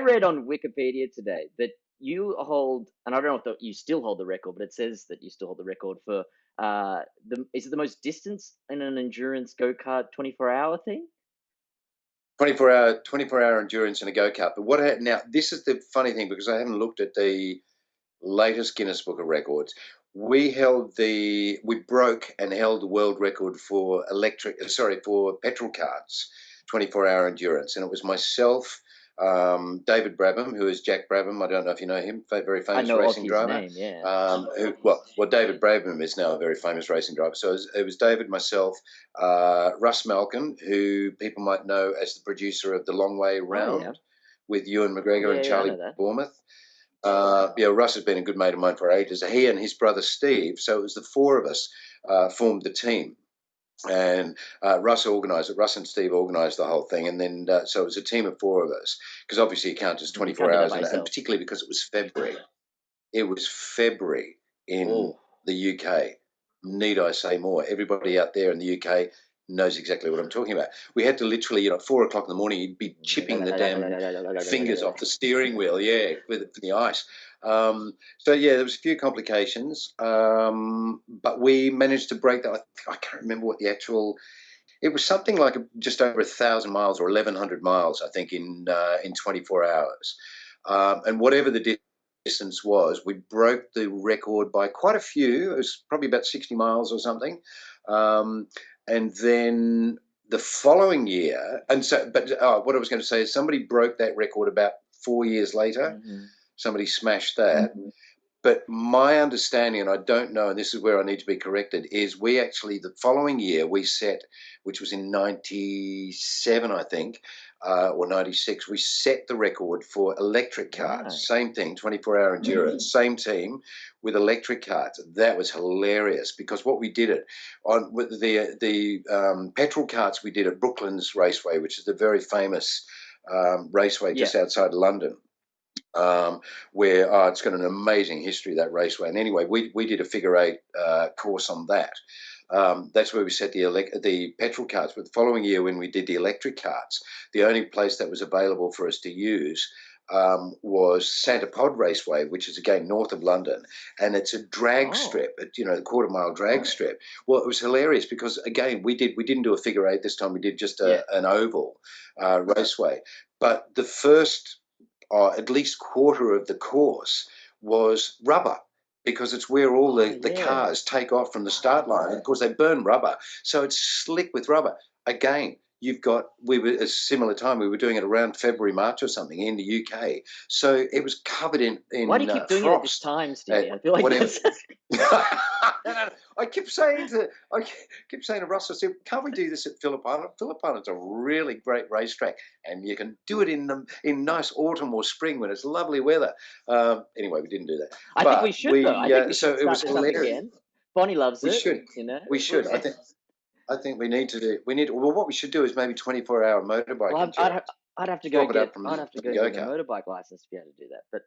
read on Wikipedia today that you hold, and I don't know if you still hold the record, but it says that you still hold the record for is it the most distance in an endurance go kart 24-hour thing? 24-hour endurance in a go-kart. But now, this is the funny thing, because I haven't looked at the latest Guinness Book of Records. We broke and held the world record for for petrol carts, 24-hour endurance. And it was myself, David Brabham, who is Jack Brabham. I don't know if you know him, very I famous know of racing his driver. name, yeah. David Brabham is now a very famous racing driver. So it was David, myself, Russ Malkin, who people might know as the producer of The Long Way Round, yeah. with Ewan McGregor and Yeah, I Charlie know that. Bournemouth. Russ has been a good mate of mine for ages. He and his brother Steve, so it was the four of us, formed the team. And Russ organised it. Russ and Steve organised the whole thing, and then so it was a team of four of us, because obviously you can't just You 24 can't do that hours, by and yourself. particularly because it was February. It was February in the UK. Need I say more? Everybody out there in the UK knows exactly what I'm talking about. We had to literally, at 4 o'clock in the morning, you'd be chipping the damn fingers off the steering wheel, for the ice. There was a few complications, but we managed to break that. I can't remember what the actual. It was something like just over 1,000 miles or 1,100 miles, I think, in 24 hours. And whatever the distance was, we broke the record by quite a few. It was probably about 60 miles or something. And then the following year, what I was going to say is somebody broke that record about 4 years later. Mm-hmm. Somebody smashed that. Mm-hmm. But my understanding, and I don't know, and this is where I need to be corrected, is we actually, the following year, we set, which was in 97, I think, or 96, we set the record for electric cars. Right. Same thing, 24-hour endurance, same team with electric cars. That was hilarious, because what we did with the petrol carts, we did at Brooklands Raceway, which is the very famous raceway just outside London. Where it's got an amazing history, that raceway. And anyway, we did a figure eight course on that. That's where we set the petrol carts. But the following year, when we did the electric carts, the only place that was available for us to use was Santa Pod Raceway, which is again north of London, and it's a drag strip, the quarter-mile drag strip. Well, it was hilarious because again we didn't do a figure eight this time. We did just an oval raceway, but the first at least quarter of the course was rubber, because it's where all the cars take off from the start line. And of course, they burn rubber, so it's slick with rubber. Again, we were at a similar time. We were doing it around February, March or something in the UK. So it was covered in Why do you keep doing it at this time, Stevie? I feel like I keep saying to Russ, I said, can't we do this at Phillip Island? Phillip Island's a really great racetrack, and you can do it in nice autumn or spring when it's lovely weather. Anyway, we didn't do that. I think we should, though. I think we should start this up again. Bonnie loves it. We should. I think we need to do. Well, what we should do is maybe 24-hour motorbike. Well, I'd have to go get a motorbike license to be able to do that. But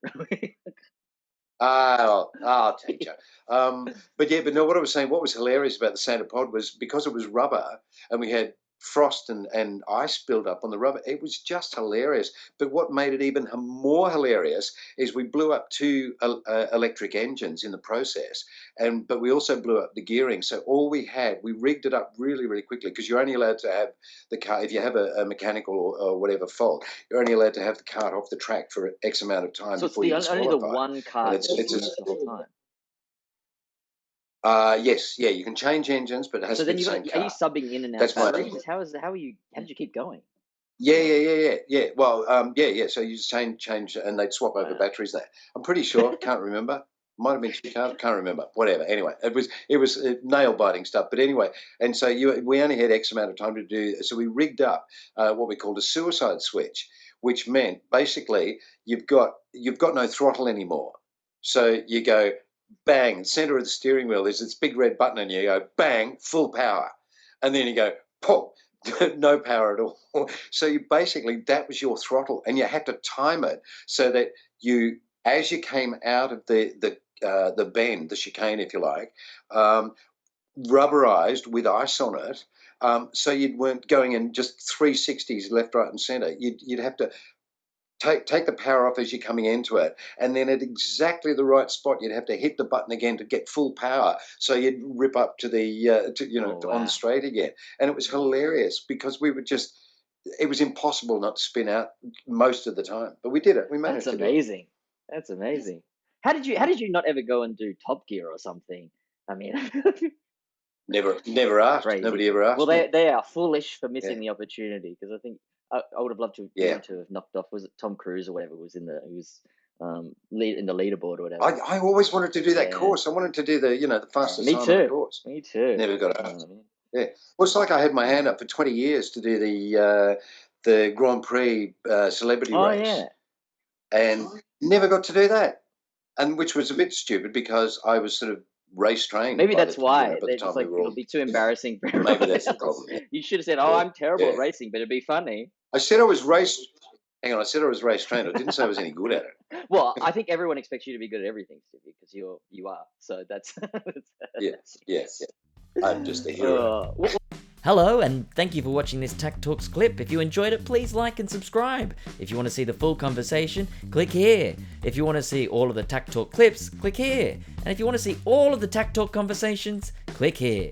I'll teach you. But no, what I was saying, what was hilarious about the Santa Pod was because it was rubber and we had frost and ice build up on the rubber, it was just hilarious. But what made it even more hilarious is we blew up two electric engines in the process, but we also blew up the gearing. So we rigged it up really, really quickly, because you're only allowed to have the car, if you have a mechanical or whatever fault, you're only allowed to have the cart off the track for X amount of time. So it's only the one car that's used the whole time. Yes, you can change engines, but it has to be the same car. Are you subbing in and out batteries? How did you keep going? Yeah. Well, So you just change, and they'd swap over batteries there. I'm pretty sure. Can't remember. Might have been 2 cars. Can't remember. Whatever. Anyway, it was nail biting stuff. But anyway, and so we only had X amount of time to do. So we rigged up what we called a suicide switch, which meant basically you've got no throttle anymore. So you go bang, center of the steering wheel is this big red button, and you go bang, full power, and then you go pop. No power at all. So that was your throttle, and you had to time it so that as you came out of the bend, the chicane, if you like, rubberized with ice on it, so you weren't going in just 360s left, right, and centre. You'd have to take the power off as you're coming into it, and then at exactly the right spot, you'd have to hit the button again to get full power. So you'd rip up to the on the straight again, and it was hilarious because we would just. It was impossible not to spin out most of the time, but we did it. We managed to do it. That's amazing. That's amazing. How did you not ever go and do Top Gear or something? I mean, never asked. crazy. Nobody ever asked. Well, me. they are foolish for missing the opportunity, because I think I would have loved to to have knocked off. Was it Tom Cruise or whatever was in the lead in the leaderboard or whatever? I always wanted to do that course. I wanted to do the fastest time on the course. Me too. Never got asked. Yeah. Well, it's like I had my hand up for 20 years to do the Grand Prix celebrity race. Yeah. And never got to do that. And which was a bit stupid because I was sort of race trained. Maybe that's why. They're just like, it'll be too embarrassing for everyone. Maybe that's the problem. Yeah. You should have said, "Oh, I'm terrible at racing, but it'd be funny." I said I was race. Hang on, I said I was race trained. I didn't say I was any good at it. Well, I think everyone expects you to be good at everything, Stevie, because you are. So that's yes. I'm just a hero. Hello, and thank you for watching this takTalks clip. If you enjoyed it, please like and subscribe. If you want to see the full conversation, click here. If you want to see all of the takTalk clips, click here. And if you want to see all of the takTalk conversations, click here.